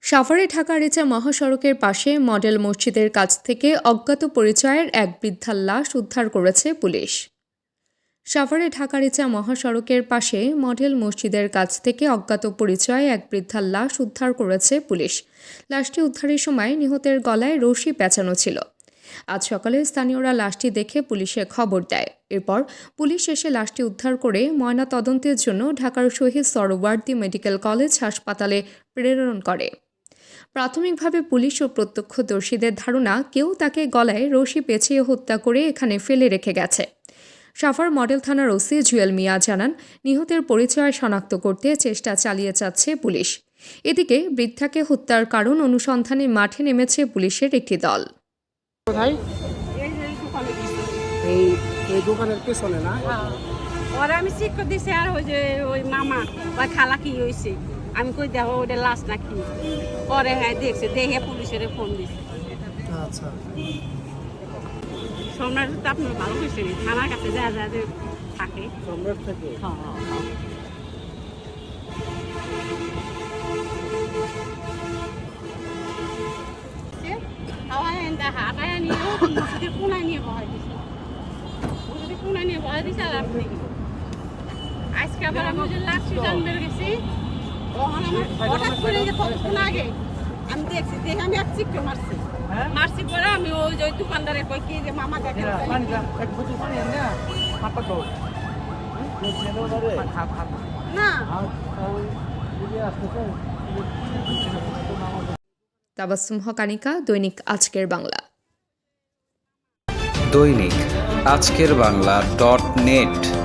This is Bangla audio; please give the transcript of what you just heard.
সাভারে ঢাকা-আরিচা মহাসড়কের পাশে মডেল মসজিদের কাছ থেকে অজ্ঞাত পরিচয়ের এক বৃদ্ধার লাশ উদ্ধার করেছে পুলিশ। সাভারে ঢাকা-আরিচা মহাসড়কের পাশে মডেল মসজিদের কাছ থেকে অজ্ঞাত পরিচয়ে এক বৃদ্ধার লাশ উদ্ধার করেছে পুলিশ। লাশটি উদ্ধারের সময় নিহতের গলায় রশি পেঁচানো ছিল। আজ সকালে স্থানীয়রা লাশটি দেখে পুলিশে খবর দেয়। এরপর পুলিশ এসে লাশটি উদ্ধার করে ময়না তদন্তের জন্য ঢাকার শহীদ সরওয়ার্দী মেডিকেল কলেজ হাসপাতালে প্রেরণ করে। প্রাথমিকভাবে পুলিশ ও প্রত্যক্ষদর্শীদের ধারণা কেউ তাকে গলায় রশি পেঁচিয়ে হত্যা করে এখানে ফেলে রেখে গেছে। সাভার মডেল থানার ওসি জুয়েল মিয়া জানান, নিহতের পরিচয় শনাক্ত করতে চেষ্টা চালিয়ে যাচ্ছে পুলিশ। এদিকে বৃদ্ধাকে হত্যার কারণ অনুসন্ধানে মাঠে নেমেছে পুলিশের একটি দল। এই দোকানের পেছনে না ওরা আমি চেক করে দিছি আর ওই মামা ওই খালা কি হয়েছে আমি কই দেখো ওটা লাশ নাকি পরে হ্যাঁ দেখছে দেখে পুলিশের ফোন দিছে। আচ্ছা, সম্রাট তো আপনার ভালো হয়েছে থানার কাছে যা যা যে থাকে সম্রাট থেকে হাঁটায় নিয়ে মসজিদের কোনায় নিয়ে বহাই দিছে মসজিদের কোনায় নিয়ে বহাই দিছে আর আপনি আজকে আবার আমি যে লাস্ট টাইম বের গেছি তখন আমার হঠাৎ করে যে কতক্ষণ আগে আমি দেখছি দেখে আমি এক চিককে মারছি পরে আমি ওই যে দোকানদারে কই কি যে মামা দেখে না তাবাসসুম হক আনিকা, দৈনিক আজকের বাংলা। দৈনিক আজকের বাংলা .net